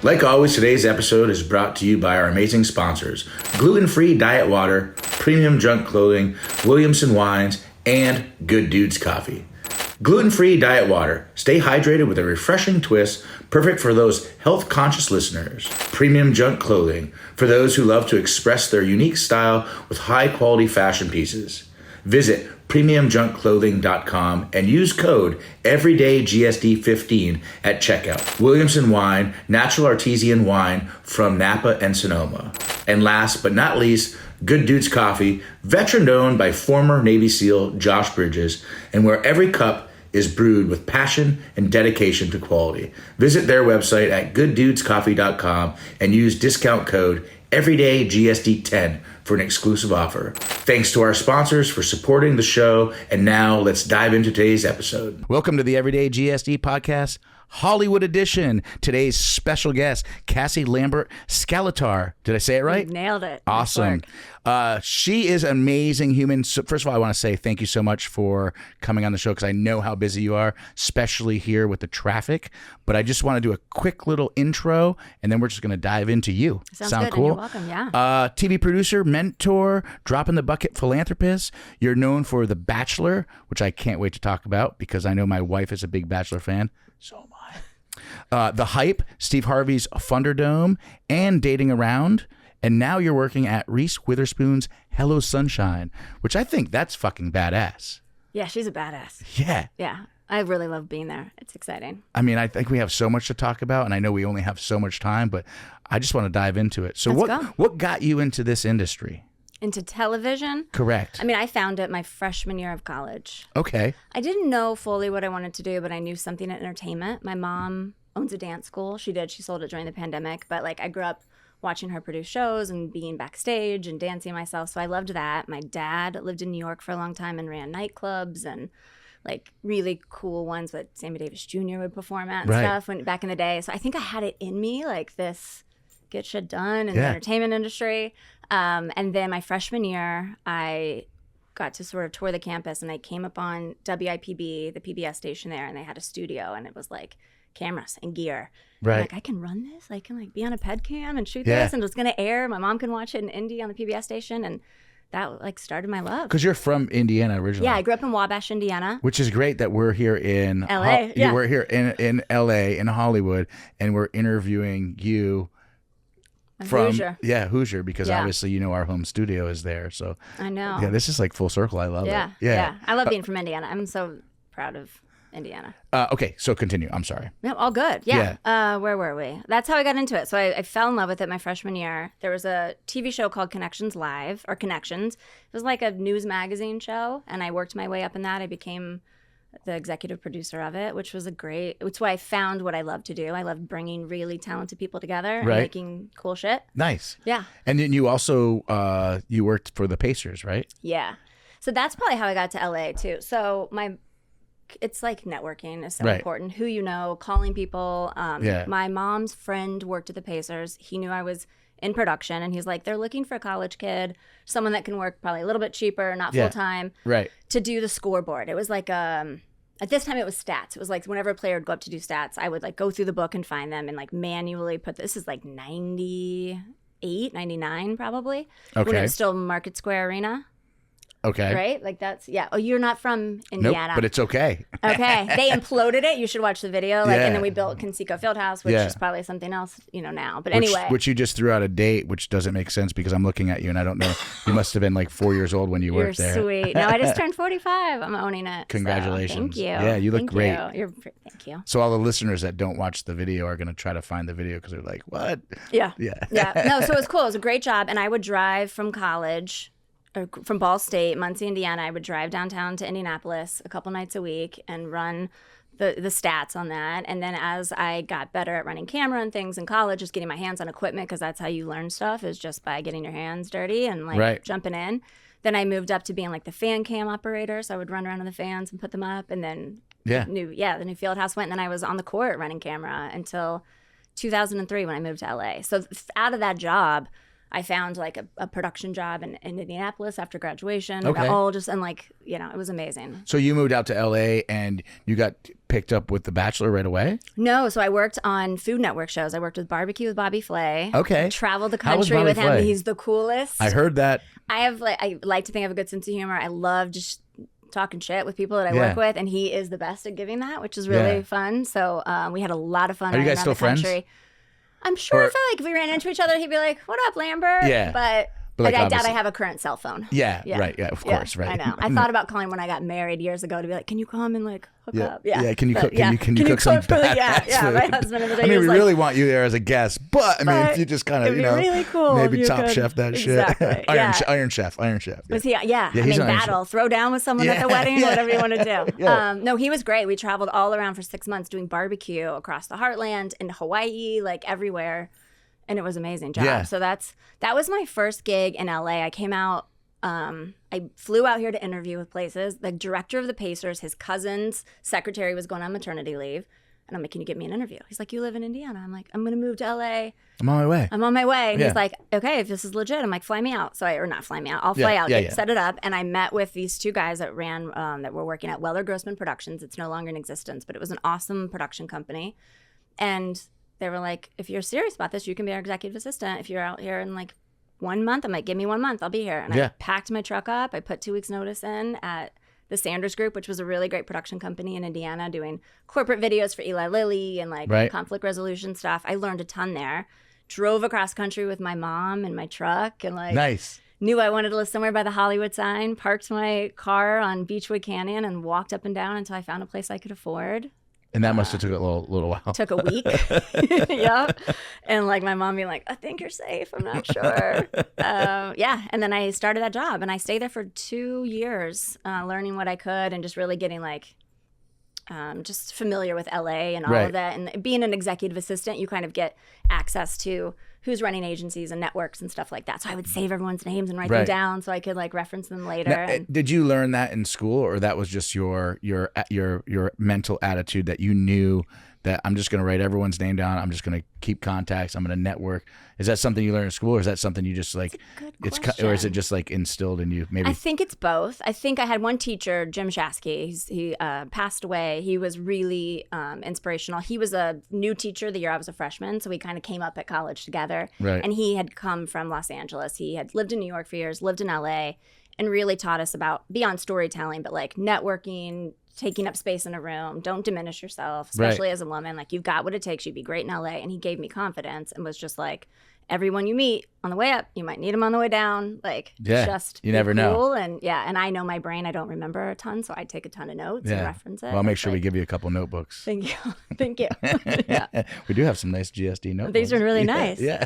Like always, today's episode is brought to you by our amazing sponsors, gluten-free diet water, premium junk clothing, Williamson wines, and Good Dudes coffee. Gluten-free diet water. Stay hydrated with a refreshing twist, perfect for those health-conscious listeners. Premium junk clothing, for those who love to express their unique style with high-quality fashion pieces. Visit premiumjunkclothing.com and use code EverydayGSD15 at checkout. Williamson Wine, natural artesian wine from Napa and Sonoma. And last but not least, Good Dudes Coffee, veteran-owned by former Navy SEAL Josh Bridges, and where every cup is brewed with passion and dedication to quality. Visit their website at gooddudescoffee.com and use discount code EverydayGSD10 for an exclusive offer. Thanks to our sponsors for supporting the show, and now let's dive into today's episode. Welcome to the Everyday GSD Podcast, Hollywood Edition. Today's special guest, Cassie Lambert Scalettar. Did I say it right? You nailed it. Awesome. She is an amazing human. So first of all, I want to say thank you so much for coming on the show because I know how busy you are, especially here with the traffic. But I just want to do a quick little intro, and then we're just going to dive into you. Sound good. Cool? You're welcome, yeah. TV producer, mentor, drop in the bucket philanthropist. You're known for The Bachelor, which I can't wait to talk about because I know my wife is a big Bachelor fan. So am I. The Hype, Steve Harvey's Thunderdome, and Dating Around. And now you're working at Reese Witherspoon's Hello Sunshine, which I think that's fucking badass. Yeah, she's a badass. Yeah. Yeah, I really love being there. It's exciting. I mean, I think we have so much to talk about, and I know we only have so much time, but I just want to dive into it. So what got you into this industry? Into television? Correct. I mean, I found it my freshman year of college. Okay. I didn't know fully what I wanted to do, but I knew something in entertainment. My mom owns a dance school. She did. She sold it during the pandemic. But like I grew up watching her produce shows and being backstage and dancing myself. So I loved that. My dad lived in New York for a long time and ran nightclubs and like really cool ones that Sammy Davis Jr. would perform at and stuff back in the day. So I think I had it in me, like this get shit done in the entertainment industry. And then my freshman year, I got to sort of tour the campus and I came upon WIPB, the PBS station there, and they had a studio and it was like cameras and gear. Right. I'm like, I can run this. I can like be on a ped cam and shoot this and it's going to air. My mom can watch it in Indy on the PBS station. And that like started my love. Because you're from Indiana originally. Yeah, I grew up in Wabash, Indiana. Which is great that we're here in LA. We're here in LA, in Hollywood, and we're interviewing you from Hoosier, because obviously you know our home studio is there. So I know. Yeah, this is like full circle. I love it. Yeah. I love being from Indiana. I'm so proud of Indiana. Okay, so continue. I'm sorry. No, all good. Yeah. Where were we? That's how I got into it. So I fell in love with it my freshman year. There was a TV show called Connections Live, or Connections. It was like a news magazine show, and I worked my way up in that. I became the executive producer of it, which was it's why I found what I love to do. I love bringing really talented people together and making cool shit. Nice. Yeah. And then you also, you worked for the Pacers, right? Yeah. So that's probably how I got to LA too. So it's like networking is so important. Who you know, calling people. My mom's friend worked at the Pacers. He knew I was in production, and he's like, they're looking for a college kid, someone that can work probably a little bit cheaper, not full time, to do the scoreboard. It was like at this time it was stats. It was like whenever a player would go up to do stats, I would like go through the book and find them and like manually put this is like 98, 99 probably. Okay. When it was still Market Square Arena. Okay. Right? Like that's, Oh, you're not from Indiana. Nope, but it's okay. Okay. They imploded it. You should watch the video. And then we built Conseco Fieldhouse, which is probably something else, now. But anyway. Which you just threw out a date, which doesn't make sense because I'm looking at you and I don't know. You must have been like 4 years old when you worked there. You're sweet. No, I just turned 45. I'm owning it. Congratulations. So, thank you. Yeah, you look great. Thank you. So all the listeners that don't watch the video are going to try to find the video because they're like, what? Yeah. Yeah. No, so it was cool. It was a great job. And I would drive from college, or from Ball State, Muncie, Indiana. I would drive downtown to Indianapolis a couple nights a week and run the stats on that. And then as I got better at running camera and things in college, just getting my hands on equipment, because that's how you learn stuff, is just by getting your hands dirty and like jumping in. Then I moved up to being like the fan cam operator. So I would run around on the fans and put them up. And then the new field house went. And then I was on the court running camera until 2003 when I moved to LA. So out of that job, I found like a production job in Indianapolis after graduation. Okay. All just, and like, it was amazing. So you moved out to LA and you got picked up with The Bachelor right away? No, so I worked on Food Network shows. I worked with Barbecue with Bobby Flay. Okay. Traveled the How was country Bobby with him. Flay? He's the coolest. I heard that. I like to think I have a good sense of humor. I love just talking shit with people that I work with, and he is the best at giving that, which is really fun. So we had a lot of fun. Are you guys still friends? I'm sure if we ran into each other, he'd be like, "What up, Lambert?" Yeah. But like, I doubt I have a current cell phone. Yeah, right. Yeah, of course, right. I know. I thought about calling when I got married years ago to be like, "Can you come and like hook up?" Yeah. Can you cook? Can you cook some badass food? Yeah. My husband and I mean, we really want you there as a guest, but I mean, if you just kind of, really cool maybe Top Chef that exactly. shit. Iron Chef. Was he? Yeah. I mean, battle, throw down with someone at the wedding, whatever you want to do. No, he was great. We traveled all around for 6 months doing barbecue across the heartland, in Hawaii, like everywhere. And it was an amazing job. Yeah. So that was my first gig in LA. I came out, I flew out here to interview with places. The director of the Pacers, his cousin's secretary was going on maternity leave. And I'm like, "Can you get me an interview?" He's like, "You live in Indiana." I'm like, "I'm going to move to LA. I'm on my way. And he's like, "Okay, if this is legit." I'm like, "Fly me out." Or not fly me out. I'll fly out, set it up. And I met with these two guys that ran, that were working at Weller Grossman Productions. It's no longer in existence, but it was an awesome production company. And they were like, "If you're serious about this, you can be our executive assistant. If you're out here in like 1 month," I'm like, "Give me 1 month, I'll be here." And I packed my truck up. I put 2 weeks notice in at the Sanders Group, which was a really great production company in Indiana doing corporate videos for Eli Lilly and like conflict resolution stuff. I learned a ton there. Drove across country with my mom in my truck and like knew I wanted to live somewhere by the Hollywood sign, parked my car on Beechwood Canyon and walked up and down until I found a place I could afford. And that must have took a little while. Took a week. Yeah. And like my mom being like, "I think you're safe. I'm not sure." And then I started that job and I stayed there for 2 years, learning what I could and just really getting like just familiar with LA and all of that. And being an executive assistant, you kind of get access to who's running agencies and networks and stuff like that. So I would save everyone's names and write them down so I could like reference them later. Now, did you learn that in school, or that was just your mental attitude that you knew that I'm just going to write everyone's name down, I'm just going to keep contacts, I'm going to network? Is that something you learned in school, or is that something you just like, or is it just like instilled in you? Maybe. I think it's both. I think I had one teacher, Jim Shasky. He passed away. He was really inspirational. He was a new teacher the year I was a freshman, so we kind of came up at college together. Right. And he had come from Los Angeles. He had lived in New York for years, lived in LA, and really taught us about beyond storytelling, but like networking, taking up space in a room. Don't diminish yourself, especially as a woman. Like, you've got what it takes. You'd be great in LA. And he gave me confidence and was just like, everyone you meet on the way up, you might need them on the way down. Like, just you never know. And and I know my brain, I don't remember a ton, so I take a ton of notes and reference it. Well, I'll make sure we give you a couple notebooks. Thank you. Thank you. We do have some nice GSD notebooks. These are really nice. Yeah.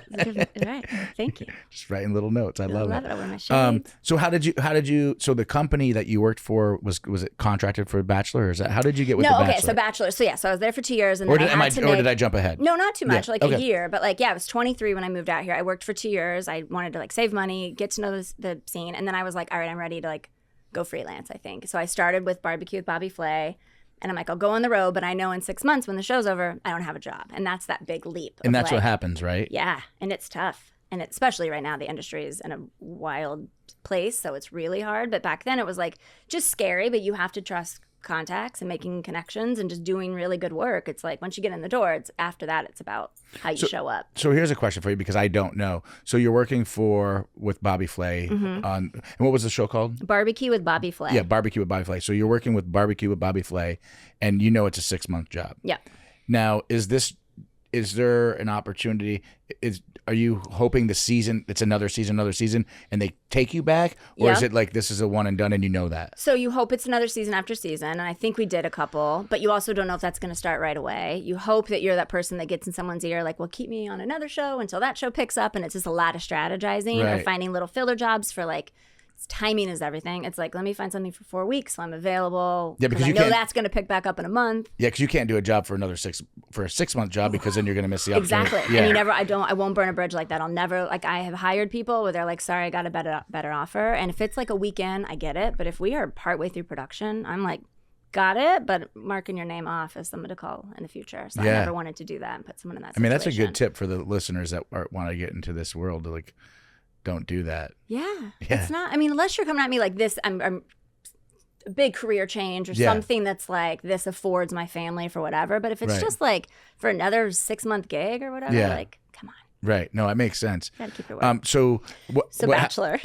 Right. Thank you. Just writing little notes. I love it. I wear my shades. So how did you, so the company that you worked for, was it contracted for Bachelor, or is that, how did you get with the Bachelor? So Bachelor. So so I was there for 2 years. And or did I jump ahead? No, not too much, a year. But like, I was 23 when I moved out here. I worked for 2 years. I wanted to like save money, get to know the scene. And then I was like, all right, I'm ready to like go freelance, I think. So I started with Barbecue with Bobby Flay. And I'm like, I'll go on the road, but I know in 6 months when the show's over, I don't have a job. And that's that big leap. And that's what happens, right? Yeah. And it's tough. And especially right now, the industry is in a wild place. So it's really hard. But back then it was like just scary, but you have to trust contacts and making connections and just doing really good work. It's like once you get in the door, it's after that, it's about how you show up. So here's a question for you, because I don't know. So you're working with Bobby Flay on, and what was the show called? Barbecue with Bobby Flay. Yeah, Barbecue with Bobby Flay. So you're working with Barbecue with Bobby Flay, and you know it's a 6-month job. Yeah. Now, is there an opportunity? Are you hoping it's another season, and they take you back? Or is it like this is a one and done and you know that? So you hope it's another season after season, and I think we did a couple, but you also don't know if that's going to start right away. You hope that you're that person that gets in someone's ear like, well, keep me on another show until that show picks up, and it's just a lot of strategizing or finding little filler jobs for like, timing is everything. It's like, let me find something for 4 weeks so I'm available. Yeah, because I know that's going to pick back up in a month. Yeah, because you can't do a job for a 6-month job, because then you're going to miss the opportunity. Exactly. Yeah. And I won't burn a bridge like that. I'll never, like, I have hired people where they're like, sorry, I got a better offer. And if it's like a weekend, I get it. But if we are partway through production, I'm like, got it, but marking your name off as someone to call in the future. So I never wanted to do that and put someone in that situation. I mean, that's a good tip for the listeners that want to get into this world, to like, don't do that. Yeah. It's not, I mean, unless you're coming at me like this, I'm a big career change or something that's like, this affords my family for whatever. But if it's just like for another 6-month gig or whatever, like, come on. Right. No, it makes sense. Gotta keep it working. So Bachelor.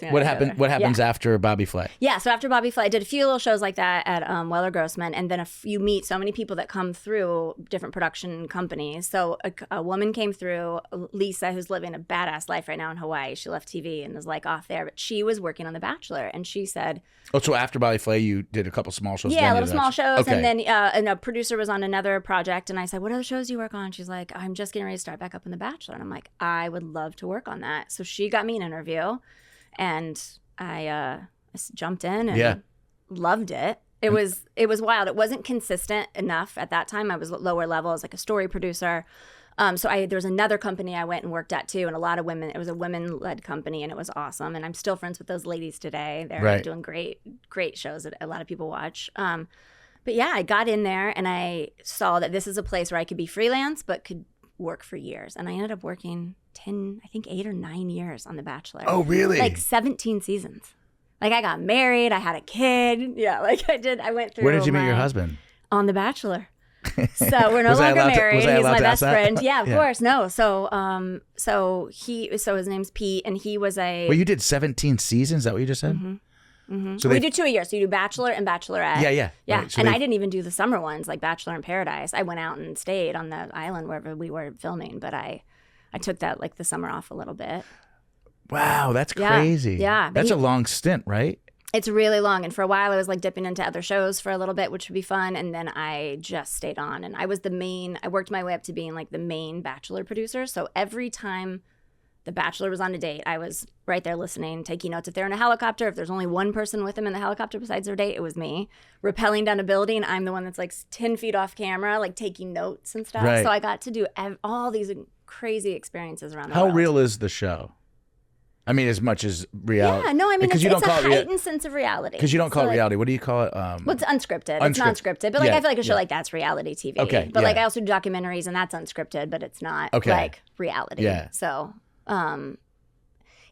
What happens after Bobby Flay? Yeah. So after Bobby Flay, I did a few little shows like that at Weller Grossman, and then you meet so many people that come through different production companies. So a woman came through, Lisa, who's living a badass life right now in Hawaii. She left TV and was like off there, but she was working on The Bachelor, and she said, "Oh, so after Bobby Flay, you did a couple small shows." Yeah, little small shows, and then and a producer was on another project, and I said, "What other shows do you work on?" She's like, "I'm just getting ready to start back up in The Bachelor," and I'm like, "I would love to work on that." So she got me an interview, and I jumped in and loved it. It was wild. It wasn't consistent enough at that time. I was lower level as like a story producer. So there was another company I went and worked at too, and a lot of women. It was a women-led company, and it was awesome. And I'm still friends with those ladies today. They're doing great shows that a lot of people watch. But yeah, I got in there and I saw that this is a place where I could be freelance, but could work for years. And I ended up working 8 or 9 years on The Bachelor. Oh, really? Like 17 seasons. Like I got married, I had a kid. Yeah, like I did. I went through. Where did you meet your husband? On The Bachelor. So we're no longer married. He's my best friend. Yeah, of course. No. So his name's Pete, and he was a. Well, you did 17 seasons. Is that what you just said? Mm-hmm. Mm-hmm. So we do 2 a year. So you do Bachelor and Bachelorette. Yeah. Right. So and I didn't even do the summer ones like Bachelor in Paradise. I went out and stayed on the island wherever we were filming, but I took that like the summer off a little bit. Wow, that's crazy. Yeah. That's a long stint, right? It's really long. And for a while, I was like dipping into other shows for a little bit, which would be fun. And then I just stayed on. And I worked my way up to being like the main Bachelor producer. So every time The Bachelor was on a date, I was right there listening, taking notes. If they're in a helicopter, if there's only one person with them in the helicopter besides their date, it was me. Rappelling down a building, I'm the one that's like 10 feet off camera, like taking notes and stuff. Right. So I got to do all these crazy experiences around the world. How real is the show? I mean, as much as reality. Yeah, no, I mean, it's a heightened sense of reality. Because you don't call it reality. What do you call it? Well, it's unscripted. It's not scripted. But like, I feel like a show like that's reality TV. Okay. But like, I also do documentaries, and that's unscripted, but it's not like reality. Yeah. So,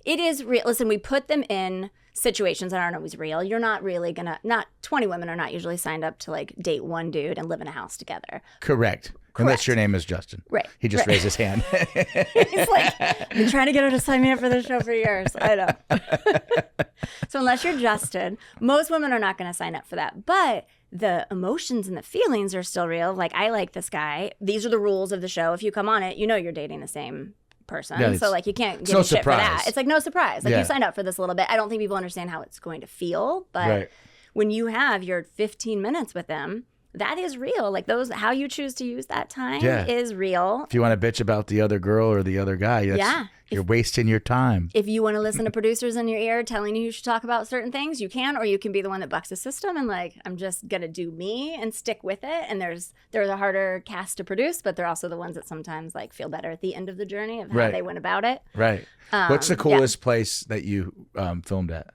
it is real. Listen, we put them in situations that aren't always real. You're not really gonna. 20 women are not usually signed up to like date one dude and live in a house together. Correct. Unless your name is Justin. Right. He just raised his hand. He's like, I've been trying to get her to sign me up for this show for years. I know. So unless you're Justin, most women are not going to sign up for that. But the emotions and the feelings are still real. Like, I like this guy. These are the rules of the show. If you come on it, you know you're dating the same person. Yeah, so like, you can't give a shit for that. It's like no surprise. Like you signed up for this a little bit. I don't think people understand how it's going to feel. But when you have your 15 minutes with them, that is real. Like how you choose to use that time is real. If you want to bitch about the other girl or the other guy, you're wasting your time. If you want to listen to producers in your ear telling you should talk about certain things, you can, or you can be the one that bucks the system and like, I'm just going to do me and stick with it. And there's a harder cast to produce, but they're also the ones that sometimes like feel better at the end of the journey of how they went about it. Right. What's the coolest place that you filmed at?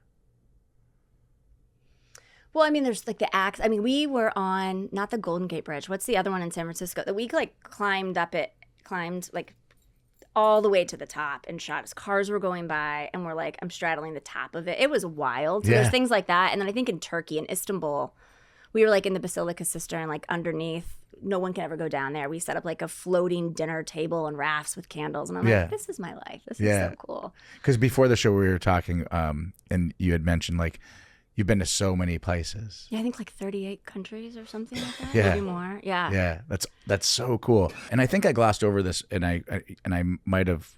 Well, I mean, there's like the Axe. I mean, we were on, not the Golden Gate Bridge. What's the other one in San Francisco? That we like climbed like all the way to the top and shot as cars were going by and we're like, I'm straddling the top of it. It was wild. So there's things like that. And then I think in Turkey, in Istanbul, we were like in the Basilica Cistern, like underneath. No one can ever go down there. We set up like a floating dinner table and rafts with candles. And I'm like, this is my life. This is so cool. Because before the show we were talking and you had mentioned like, you've been to so many places. Yeah, I think like 38 countries or something like that. Yeah. Maybe more. Yeah. Yeah, that's so cool. And I think I glossed over this, and we might have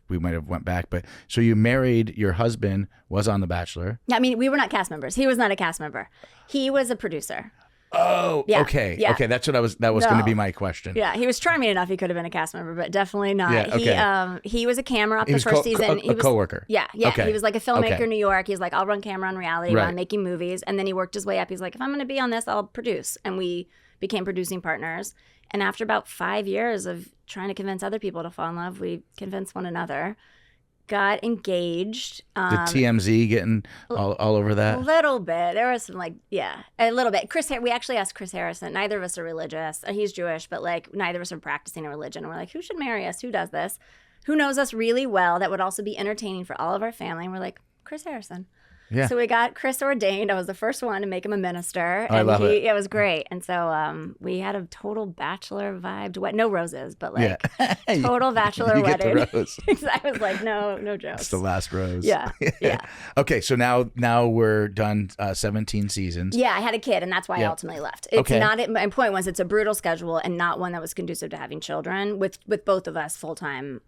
went back. But so you married, your husband was on The Bachelor. Yeah, I mean, we were not cast members. He was not a cast member. He was a producer. Oh, yeah. Okay. Yeah. Okay, that was going to be my question. Yeah, he was charming enough. He could have been a cast member, but definitely not. Yeah, okay. He was a camera up the first season. He was a coworker. Yeah. Okay. He was like a filmmaker in New York. He's like, I'll run camera on reality while I'm making movies. And then he worked his way up. He's like, if I'm going to be on this, I'll produce. And we became producing partners. And after about 5 years of trying to convince other people to fall in love, we convinced one another. Got engaged. Did TMZ getting all over that? A little bit. There was some a little bit. We actually asked Chris Harrison. Neither of us are religious. He's Jewish, but like neither of us are practicing a religion. And we're like, who should marry us? Who does this? Who knows us really well that would also be entertaining for all of our family? And we're like, Chris Harrison. Yeah. So we got Chris ordained. I was the first one to make him a minister. Oh, I love it. It was great. And so we had a total bachelor vibe. No roses, but like total bachelor you wedding. Get the rose. I was like, no jokes. It's the last rose. Yeah. Okay, so now we're done 17 seasons. Yeah, I had a kid, and that's why I ultimately left. It's not. My point was, it's a brutal schedule and not one that was conducive to having children with both of us full time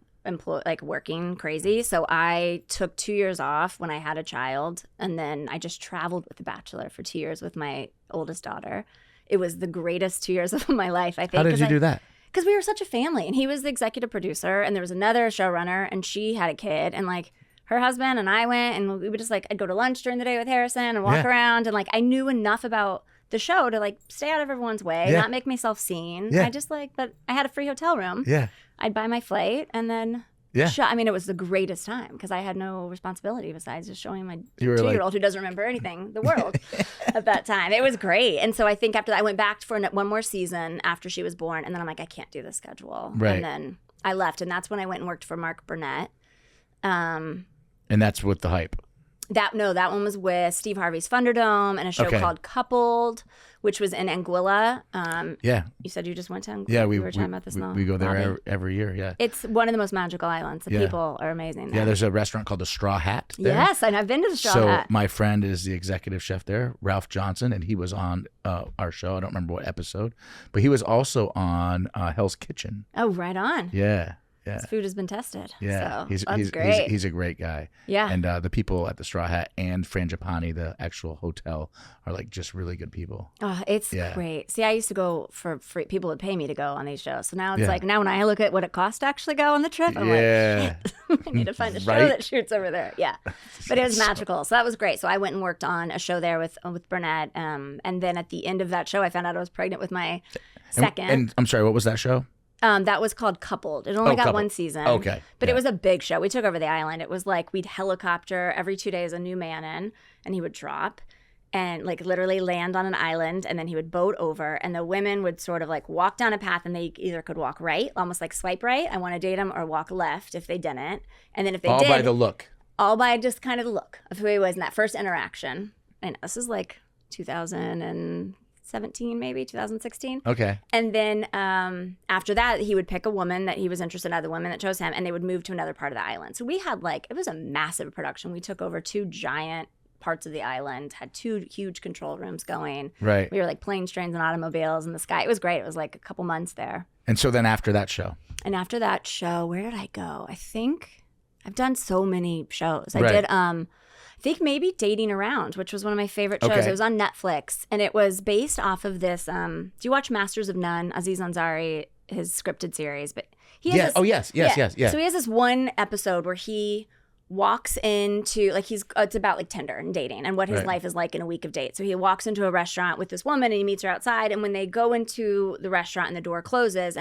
working crazy. So I took 2 years off when I had a child, and then I just traveled with The Bachelor for 2 years with my oldest daughter. It was the greatest 2 years of my life, I think. How did you do that? Because we were such a family, and he was the executive producer, and there was another showrunner, and she had a kid, and like her husband and I went, and we would just like, I'd go to lunch during the day with Harrison and walk around, and like I knew enough about the show to like stay out of everyone's way, not make myself seen. I just but I had a free hotel room. Yeah. I'd buy my flight and then I mean, it was the greatest time because I had no responsibility besides just showing my 2-year-old who doesn't remember anything, the world at that time. It was great. And so I think after that, I went back for one more season after she was born. And then I'm like, I can't do this schedule. Right. And then I left. And that's when I went and worked for Mark Burnett. And that's with The Hype. That one was with Steve Harvey's Thunderdome and a show called Coupled, which was in Anguilla. You said you just went to Anguilla? Yeah, we were talking about this. We go there every year. Yeah, it's one of the most magical islands. The people are amazing there. Yeah, there's a restaurant called the Straw Hat there. Yes, and I've been to the Straw Hat. So my friend is the executive chef there, Ralph Johnson, and he was on our show. I don't remember what episode, but he was also on Hell's Kitchen. Oh, right on. Yeah. Yeah. His food has been tested. Yeah, so that's great. He's a great guy. Yeah, and the people at the Straw Hat and Frangipani, the actual hotel, are like just really good people. Oh, it's great. See, I used to go for free. People would pay me to go on these shows. So now it's like when I look at what it costs to actually go on the trip, I'm like, shit, I need to find a show that shoots over there. Yeah, but it was magical. So that was great. So I went and worked on a show there with Burnett, and then at the end of that show, I found out I was pregnant with my second. And I'm sorry, what was that show? That was called Coupled. It only got one season. Okay. But it was a big show. We took over the island. It was like we'd helicopter every 2 days a new man in, and he would drop and like literally land on an island, and then he would boat over, and the women would sort of like walk down a path, and they either could walk right, almost like swipe right, I want to date him, or walk left if they didn't. And then if they did. All by the look. All by just kind of the look of who he was in that first interaction. And this is like 2017, maybe 2016. Okay. And then after that, he would pick a woman that he was interested in, other women that chose him, and they would move to another part of the island. So we had it was a massive production. We took over 2 giant parts of the island, had 2 huge control rooms going. Right. We were like planes, trains, and automobiles in the sky. It was great. It was like a couple months there. And so then after that show? Where did I go? I think I've done so many shows. I did I think maybe Dating Around, which was one of my favorite shows. Okay. It was on Netflix, and it was based off of this. Do you watch Masters of None? Aziz Ansari, his scripted series, but he has yes. So he has this one episode where he walks into it's about like Tinder and dating and what his life is like in a week of dates. So he walks into a restaurant with this woman, and he meets her outside, and when they go into the restaurant and the door closes,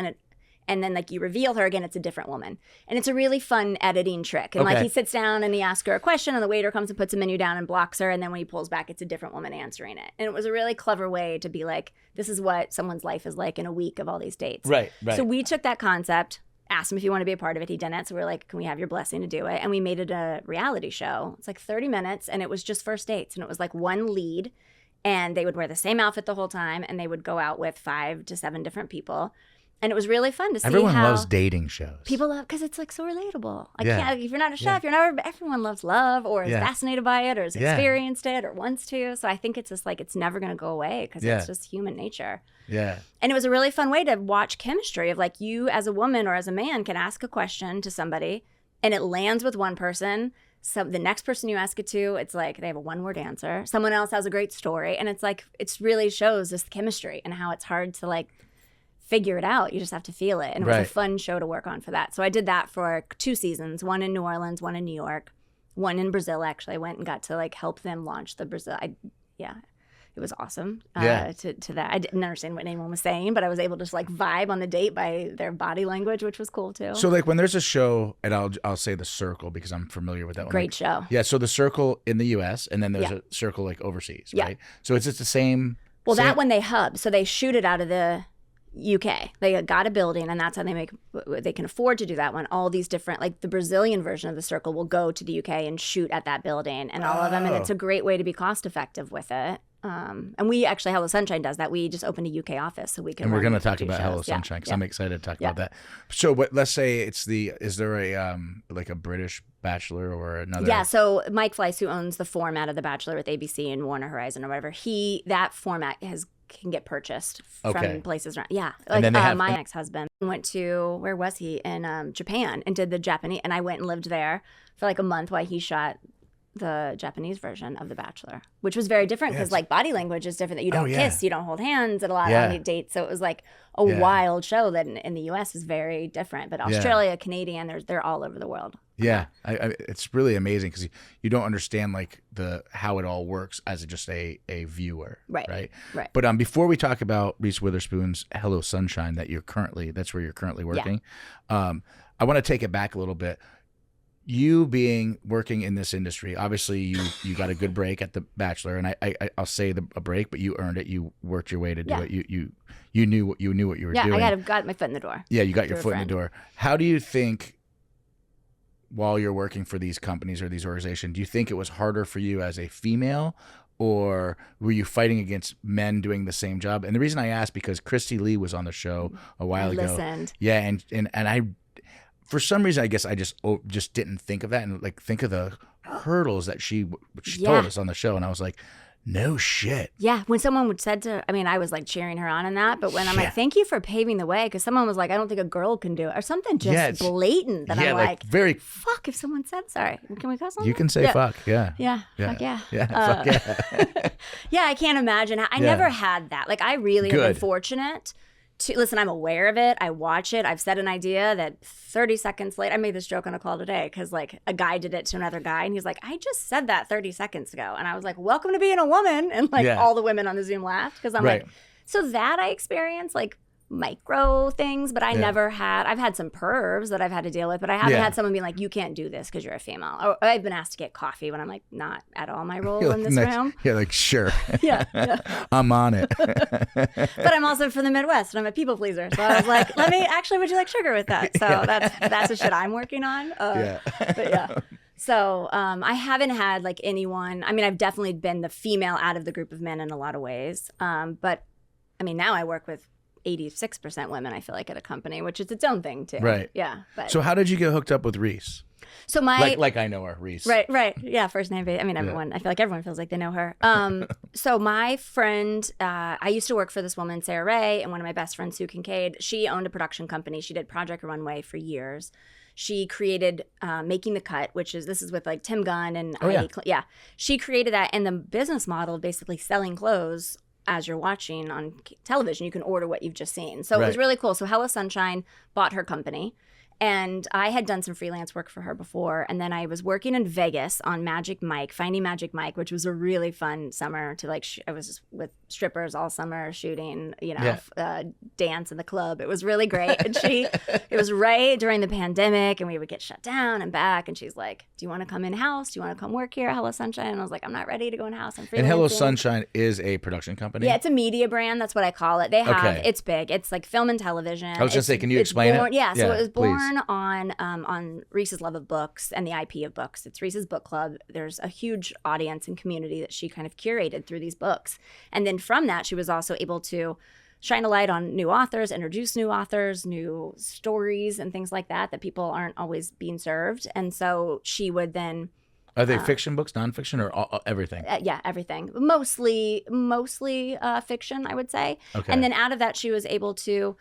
and then like you reveal her again, it's a different woman. And it's a really fun editing trick. And like he sits down and he asks her a question, and the waiter comes and puts a menu down and blocks her. And then when he pulls back, it's a different woman answering it. And it was a really clever way to be like, this is what someone's life is like in a week of all these dates. Right. So we took that concept, asked him if you want to be a part of it. He didn't. So we were like, can we have your blessing to do it? And we made it a reality show. It's like 30 minutes, and it was just first dates. And it was like one lead, and they would wear the same outfit the whole time, and they would go out with 5 to 7 different people. And it was really fun to see. Everyone loves dating shows. People love, because it's like so relatable. If you're not a chef, everyone loves love, or is fascinated by it, or has experienced it, or wants to. So I think it's just like, it's never going to go away, because it's just human nature. Yeah. And it was a really fun way to watch chemistry of like, you as a woman or as a man can ask a question to somebody, and it lands with one person. So the next person you ask it to, it's like they have a 1-word answer. Someone else has a great story. And it's like, it really shows this chemistry and how it's hard to like figure it out. You just have to feel it. And it was a fun show to work on for that. So I did that for 2 seasons, one in New Orleans, one in New York, one in Brazil. Actually, I went and got to like help them launch the Brazil. It was awesome to that. I didn't understand what anyone was saying, but I was able to just like vibe on the date by their body language, which was cool too. So like when there's a show, and I'll say The Circle because I'm familiar with that one. Great show. Yeah. So The Circle in the US, and then there's a Circle like overseas, right? So it's just the same. Well, that one they hub. So they shoot it out of the UK. They got a building, and that's how they can afford to do that one. All these different, like the Brazilian version of The Circle will go to the UK and shoot at that building and all of them. And it's a great way to be cost effective with it. And we actually, Hello Sunshine does that. We just opened a UK office so we can. And we're going to talk about Hello Sunshine because I'm excited to talk about that. So let's say is there a like a British Bachelor or another? Yeah, so Mike Fleiss, who owns the format of The Bachelor with ABC and Warner Horizon or whatever, that format can get purchased from places around. Yeah, like my ex-husband went to, where was he? In Japan, and did the Japanese, and I went and lived there for like a month while he shot the Japanese version of The Bachelor, which was very different because like body language is different, that you don't kiss, you don't hold hands at a lot of dates. So it was like a wild show that in the US is very different, but Australia, Canadian, they're all over the world. Yeah, it's really amazing because you don't understand like how it all works as just a viewer, right? But before we talk about Reese Witherspoon's Hello Sunshine that's where you're currently working, I want to take it back a little bit. You working in this industry, obviously you got a good break at The Bachelor, and I'll say a break, but you earned it. You worked your way to do it. You knew what you were doing. Yeah, I got my foot in the door. Yeah, you got your foot in the door. How do you think, while you're working for these companies or these organizations, do you think it was harder for you as a female, or were you fighting against men doing the same job? And the reason I ask, because Christy Lee was on the show a while ago. Listened. Yeah, and I. For some reason, I guess I just didn't think of that, and like think of the hurdles that she told us on the show, and I was like, no shit. Yeah, when someone I was like cheering her on in that, but when I'm like, thank you for paving the way, because someone was like, I don't think a girl can do it, or something just blatant that I'm like very fuck. If someone said sorry, can we cuss on you that? can say fuck. Fuck yeah. Fuck yeah. Yeah, I can't imagine. I never had that. Like, I really have been fortunate. Listen, I'm aware of it. I watch it. I've said an idea that 30 seconds later, I made this joke on a call today because like a guy did it to another guy, and he's like, I just said that 30 seconds ago. And I was like, welcome to being a woman. And like all the women on the Zoom laughed because I'm like, so that I experienced like micro things, but I never had. I've had some pervs that I've had to deal with, but I haven't had someone be like, you can't do this because you're a female. Or I've been asked to get coffee when I'm like, not at all my role in this room. Yeah, like sure. Yeah. I'm on it. But I'm also from the Midwest and I'm a people pleaser, so I was like, would you like sugar with that? So that's the shit I'm working on. But yeah. So I haven't had like anyone. I mean, I've definitely been the female out of the group of men in a lot of ways. But I mean, now I work with 86% women, I feel like, at a company, which is its own thing too. Right. Yeah. But so how did you get hooked up with Reese? So like I know her, Reese. Right. Yeah, first name. I mean, everyone. I feel like everyone feels like they know her. So my friend, I used to work for this woman, Sarah Ray, and one of my best friends, Sue Kincaid. She owned a production company. She did Project Runway for years. She created Making the Cut, this is with like Tim Gunn and She created that, and the business model, basically selling clothes as you're watching on television. You can order what you've just seen. So it was really cool. So Hello Sunshine bought her company. And I had done some freelance work for her before. And then I was working in Vegas on Finding Magic Mike, which was a really fun summer to like, I was with strippers all summer shooting, dance in the club. It was really great. And it was right during the pandemic and we would get shut down and back. And she's like, do you want to come in-house? Do you want to come work here at Hello Sunshine? And I was like, I'm not ready to go in-house. I'm freelancing. And Hello Sunshine is a production company? Yeah, it's a media brand. That's what I call it. It's big. It's like film and television. I was just saying, can you explain it? Yeah, so it was born on Reese's love of books and the IP of books. It's Reese's Book Club. There's a huge audience and community that she kind of curated through these books. And then from that, she was also able to shine a light on new authors, introduce new authors, new stories and things like that people aren't always being served. And so she would then... Are they fiction books, nonfiction, or everything? Yeah, everything. Mostly fiction, I would say. Okay. And then out of that, she was able to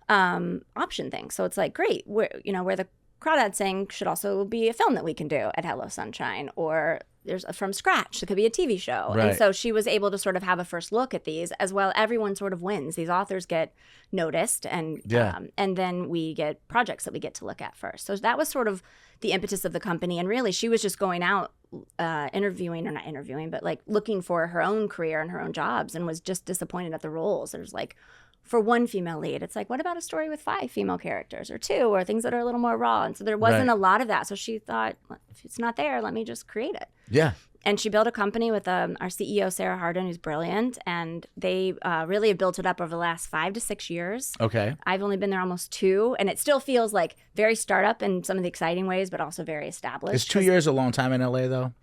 option things. So it's like, great, where the crawdad saying should also be a film that we can do at Hello Sunshine, or there's from scratch. It could be a TV show. Right. And so she was able to sort of have a first look at these as well. Everyone sort of wins. These authors get noticed, and then we get projects that we get to look at first. So that was sort of the impetus of the company. And really, she was just going out looking for her own career and her own jobs, and was just disappointed at the roles. There's like, for one female lead, it's like, what about a story with 5 female characters or 2, or things that are a little more raw? And so there wasn't a lot of that. So she thought, if it's not there, let me just create it. Yeah. And she built a company with our CEO, Sarah Hardin, who's brilliant. And they really have built it up over the last 5 to 6 years. Okay. I've only been there almost 2. And it still feels like very startup in some of the exciting ways, but also very established. Is 2 years a long time in LA, though?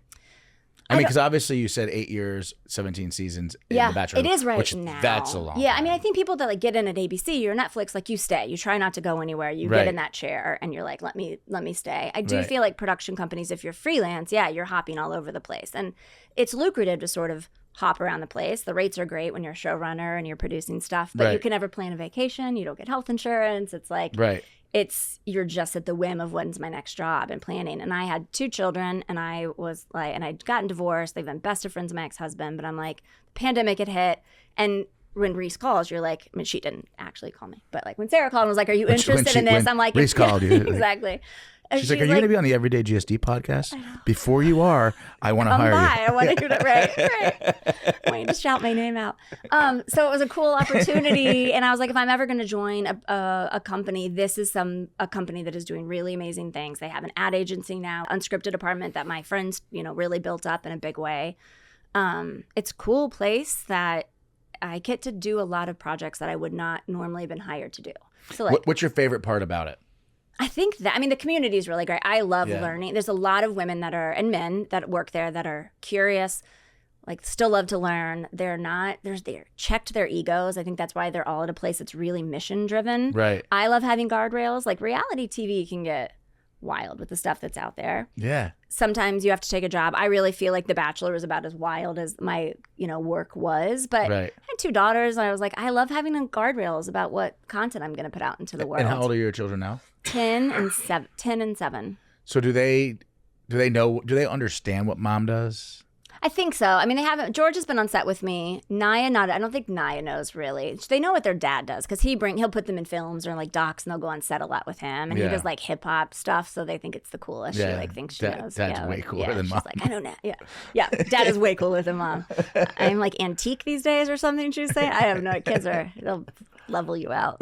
I mean, because obviously you said 8 years, 17 seasons in The Bachelor. It is right which now. That's a long time. I mean, I think people that like get in at ABC or Netflix, like you stay. You try not to go anywhere. You get in that chair and you're like, let me stay. I do feel like production companies, if you're freelance, you're hopping all over the place. And it's lucrative to sort of hop around the place. The rates are great when you're a showrunner and you're producing stuff, but you can never plan a vacation. You don't get health insurance. It's like, you're just at the whim of when's my next job and planning. And I had 2 children and I was like, and I'd gotten divorced. They've been best of friends with my ex-husband, but I'm like, the pandemic had hit. And when Reese calls, you're like, I mean, she didn't actually call me, but like when Sarah called and was like, are you interested in this? I'm like, Reese called you. Exactly. She's like, are you going to be on the Everyday GSD podcast? Before you are, I want to hire you. I want to do it. Right. Waiting to shout my name out. So it was a cool opportunity. And I was like, if I'm ever going to join a company, this is a company that is doing really amazing things. They have an ad agency now, unscripted department that my friends, really built up in a big way. It's a cool place that I get to do a lot of projects that I would not normally have been hired to do. So like, what's your favorite part about it? I think that, the community is really great. I love learning. There's a lot of women and men that work there that are curious, like still love to learn. They're checked their egos. I think that's why they're all at a place that's really mission driven. Right. I love having guardrails. Like reality TV can get wild with the stuff that's out there. Yeah. Sometimes you have to take a job. I really feel like The Bachelor was about as wild as my, work was. But I had 2 daughters and I was like, I love having guardrails about what content I'm going to put out into the world. And how old are your children now? 10 and 7. So do they understand what mom does? I think so. They haven't. George has been on set with me. Naya, not. I don't think Naya knows really. They know what their dad does because he'll put them in films or like docs, and they'll go on set a lot with him. And he does like hip hop stuff, so they think it's the coolest. She like thinks she knows. Dad's way cooler than mom. She's like, I don't know. Yeah. Dad is way cooler than mom. I'm like antique these days or something. She was saying. I have no kids they'll level you out.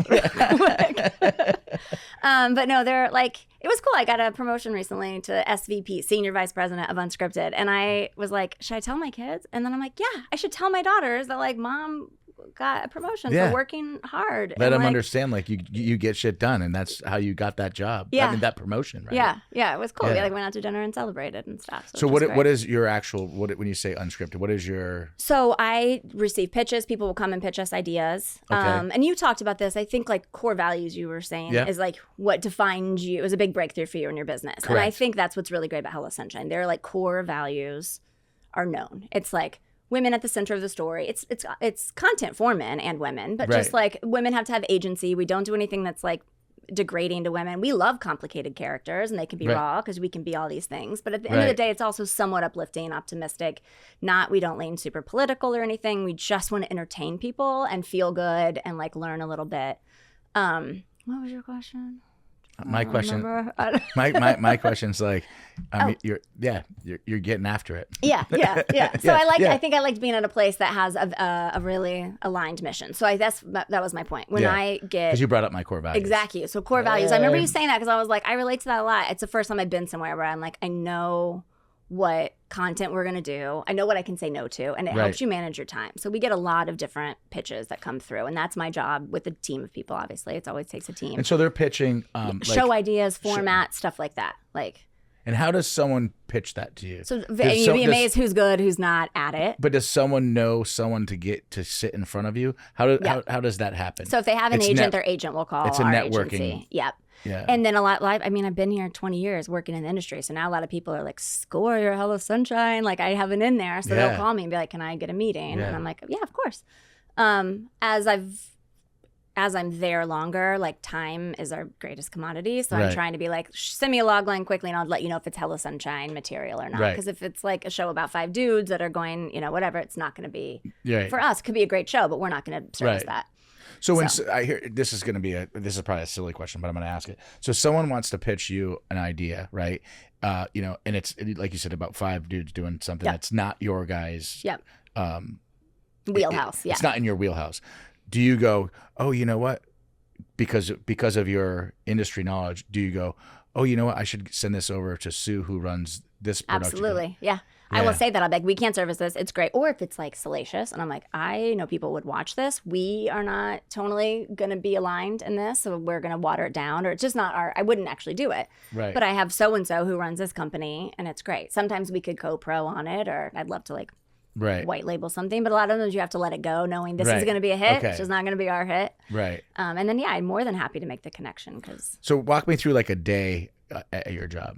But no, they're like, it was cool. I got a promotion recently to SVP, Senior Vice President of Unscripted. And I was like, should I tell my kids? And then I'm like, yeah, I should tell my daughters that like mom got a promotion for working hard. Let them understand like you get shit done and that's how you got that job. Yeah. That promotion, right? Yeah, it was cool. We like went out to dinner and celebrated and stuff. So what is your actual, when you say unscripted, what is your... So I receive pitches. People will come and pitch us ideas. Okay. And you talked about this. I think like core values you were saying is like what defines you. It was a big breakthrough for you in your business. Correct. And I think that's what's really great about Hello Sunshine. Their like core values are known. It's like women at the center of the story. It's content for men and women, but just like women have to have agency. We don't do anything that's like degrading to women. We love complicated characters and they can be raw because we can be all these things. But at the end of the day, it's also somewhat uplifting, optimistic. We don't lean super political or anything. We just want to entertain people and feel good and like learn a little bit. What was your question? My question, my question's like, you're getting after it. Yeah. So I think I liked being at a place that has a really aligned mission. So that was my point. Because you brought up my core values. Exactly. So core values. I remember you saying that because I was like, I relate to that a lot. It's the first time I've been somewhere where I'm like, I know what content we're going to do. I know what I can say no to, and it helps you manage your time. So we get a lot of different pitches that come through, and that's my job with a team of people, obviously. It always takes a team. And so they're pitching... show ideas, format, stuff like that. And how does someone pitch that to you? So you'd be amazed who's good, who's not at it. But does someone know someone to get to sit in front of you? How does that happen? So if they have an agent, their agent will call. It's a networking agency. Yep. Yeah. And then I've been here 20 years working in the industry. So now a lot of people are like, score your Hello Sunshine. Like I have an in there. So they'll call me and be like, can I get a meeting? And I'm like, yeah, of course. As I'm there longer, like time is our greatest commodity. So I'm trying to be like, send me a log line quickly and I'll let you know if it's Hello Sunshine material or not. Because if it's like a show about 5 dudes that are going, whatever, it's not going to be, for us, it could be a great show, but we're not going to service that. So when I hear, this is probably a silly question, but I'm going to ask it. So someone wants to pitch you an idea, right? And it's like you said, about 5 dudes doing something that's not your guys' wheelhouse. It's not in your wheelhouse. Do you go, oh, you know what? Because of your industry knowledge, do you go, oh, you know what? I should send this over to Sue, who runs this production. Absolutely. Yeah. I will say that. I'm like, we can't service this. It's great. Or if it's like salacious and I'm like, I know people would watch this. We are not tonally going to be aligned in this. So we're going to water it down, or it's just not I wouldn't actually do it. Right. But I have so-and-so who runs this company and it's great. Sometimes we could co-pro on it, or I'd love to like white label something. But a lot of times you have to let it go knowing this is going to be a hit. Okay. It's just not going to be our hit. Right. And then, I'm more than happy to make the connection because. So walk me through like a day at your job.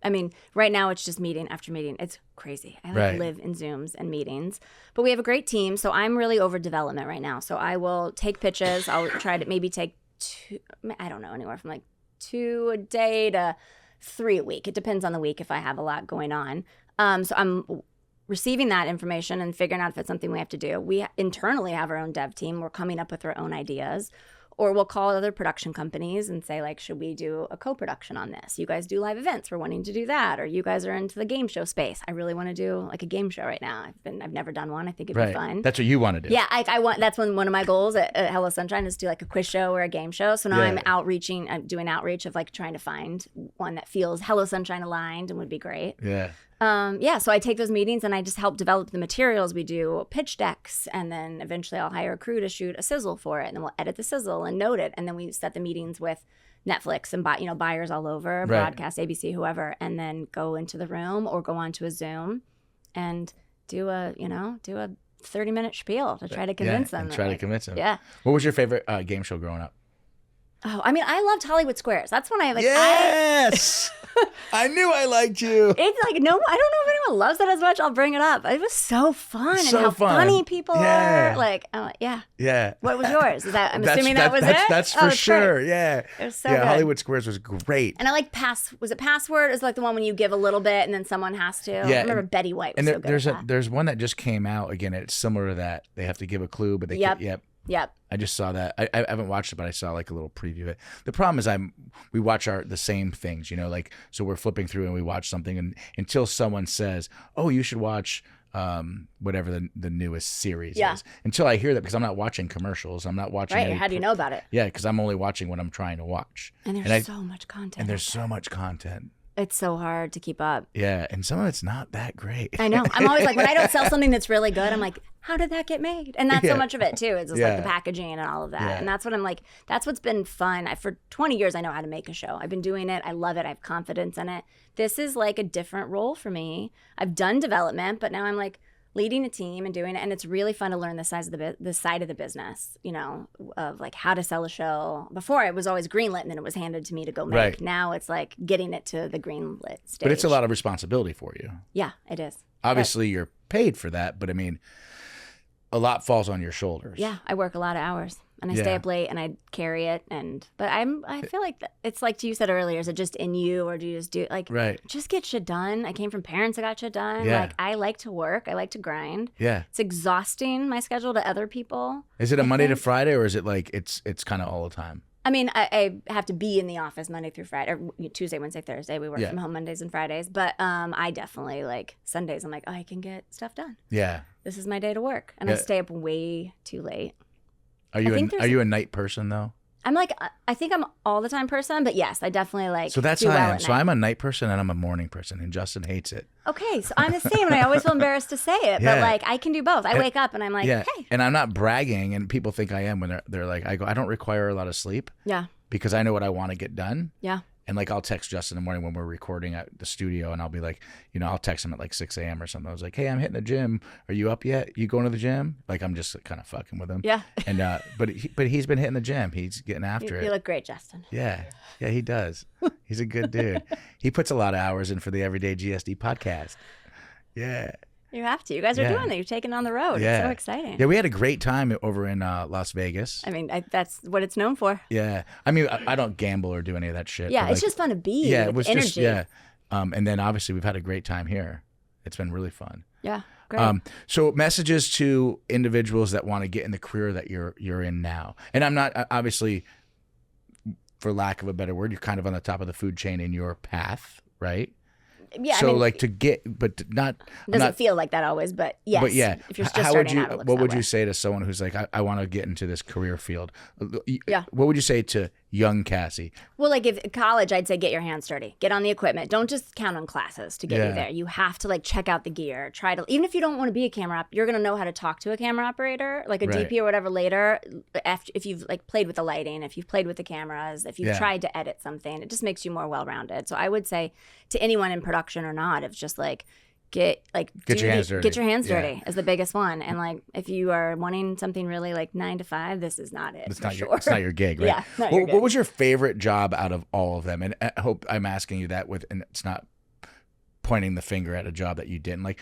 I mean, right now it's just meeting after meeting. It's crazy. I live in Zooms and meetings. But we have a great team, so I'm really over development right now. So I will take pitches. I'll try to maybe take 2, I don't know, anywhere from like 2 a day to 3 a week. It depends on the week if I have a lot going on. So I'm receiving that information and figuring out if it's something we have to do. We internally have our own dev team. We're coming up with our own ideas. Or we'll call other production companies and say, like, should we do a co-production on this? You guys do live events. We're wanting to do that. Or you guys are into the game show space. I really want to do like a game show right now. I've never done one. I think it'd be fun. That's what you want to do. Yeah, I want. That's one of my goals at Hello Sunshine is to do like a quiz show or a game show. So now I'm doing outreach of like trying to find one that feels Hello Sunshine aligned and would be great. Yeah. So I take those meetings and I just help develop the materials. We do pitch decks, and then eventually I'll hire a crew to shoot a sizzle for it, and then we'll edit the sizzle and note it, and then we set the meetings with Netflix and buyers all over, broadcast, ABC, whoever, and then go into the room or go onto a Zoom and do a 30-minute spiel to try to convince them. To convince them. Yeah. What was your favorite game show growing up? Oh, I mean, I loved Hollywood Squares. That's when I like. Yes, I knew I liked you. It's like I don't know if anyone loves that as much. I'll bring it up. It was so fun and how funny people are. Like, yeah. What was yours? Is that? I'm assuming that was it. That's for sure. Great. Yeah. It was so good. Hollywood Squares was great. And I like Was it Password? It's like the one when you give a little bit and then someone has to. Yeah. I remember Betty White was so good. There's one that just came out again. It's similar to that. They have to give a clue, but they can't. Yep. I just saw that. I haven't watched it, but I saw like a little preview of it. The problem is we watch the same things, like, so we're flipping through and we watch something, and until someone says, oh, you should watch whatever the newest series is. Until I hear that, because I'm not watching commercials. I'm not watching. Right. How do you know about it? Yeah, because I'm only watching what I'm trying to watch. And there's so much content. And there's so much content. It's so hard to keep up. Yeah, and some of it's not that great. I know. I'm always like, when I don't sell something that's really good, I'm like, how did that get made? And that's so much of it too. It's just like the packaging and all of that. Yeah. And that's what I'm like, that's what's been fun. For 20 years, I know how to make a show. I've been doing it. I love it. I have confidence in it. This is like a different role for me. I've done development, but now I'm like leading a team and doing it. And it's really fun to learn the side of the business, of like how to sell a show. Before it was always greenlit and then it was handed to me to go make. Right. Now it's like getting it to the greenlit stage. But it's a lot of responsibility for you. Yeah, it is. Obviously, you're paid for that, but I mean, a lot falls on your shoulders. Yeah, I work a lot of hours. And I stay up late and I carry it, but I feel like it's like you said earlier. Is it just in you, or do you just do just get shit done? I came from parents that got shit done. Yeah. Like I like to work, I like to grind. Yeah, it's exhausting my schedule to other people. Is it a Monday to Friday, or is it like it's kind of all the time? I mean, I have to be in the office Monday through Friday, or Tuesday, Wednesday, Thursday. We work from home Mondays and Fridays, but I definitely like Sundays. I'm like, I can get stuff done. Yeah, this is my day to work, and I stay up way too late. Are you a night person though? I'm like, I think I'm all the time person, but yes, I definitely like. So that's how I am. So I'm a night person and I'm a morning person, and Justin hates it. Okay, so I'm the same, and I always feel embarrassed to say it, but like I can do both. I wake up and I'm like, hey. And I'm not bragging, and people think I am when they're like, I don't require a lot of sleep. Yeah. Because I know what I want to get done. Yeah. And like I'll text Justin in the morning when we're recording at the studio, and I'll be like, I'll text him at like 6 a.m. or something. I was like, hey, I'm hitting the gym. Are you up yet? You going to the gym? Like I'm just kind of fucking with him. Yeah. And but he's been hitting the gym. He's getting after it. You look great, Justin. Yeah. Yeah, he does. He's a good dude. He puts a lot of hours in for the Everyday GSD podcast. Yeah. You have to. You guys are doing that. You're taking it on the road. Yeah. It's so exciting. Yeah, we had a great time over in Las Vegas. I mean, that's what it's known for. Yeah. I mean, I don't gamble or do any of that shit. Yeah, it's just fun to be. Yeah, it was energy. Just, and then obviously we've had a great time here. It's been really fun. Yeah, great. So messages to individuals that want to get in the career that you're in now. And I'm not, obviously, for lack of a better word, you're kind of on the top of the food chain in your path, right? Yeah, so like to get, but not doesn't feel like that always, but yes. But yeah, if you're just starting out, it looks what would that you way. say to someone who's like, I want to get into this career field? Yeah. What would you say to young Cassie? Well, like if college, I'd say get your hands dirty. Get on the equipment. Don't just count on classes to get you there. You have to like check out the gear. Try to, even if you don't want to be a camera op, you're going to know how to talk to a camera operator, like a DP or whatever later. If you've like played with the lighting, if you've played with the cameras, if you've tried to edit something, it just makes you more well-rounded. So I would say to anyone in production or not, it's just like, get your hands dirty. Get your hands dirty is the biggest one. And like if you are wanting something really like 9 to 5, this is not it. It's not your gig, right? Yeah. What was your favorite job out of all of them? And I hope I'm asking you that and it's not pointing the finger at a job that you didn't like.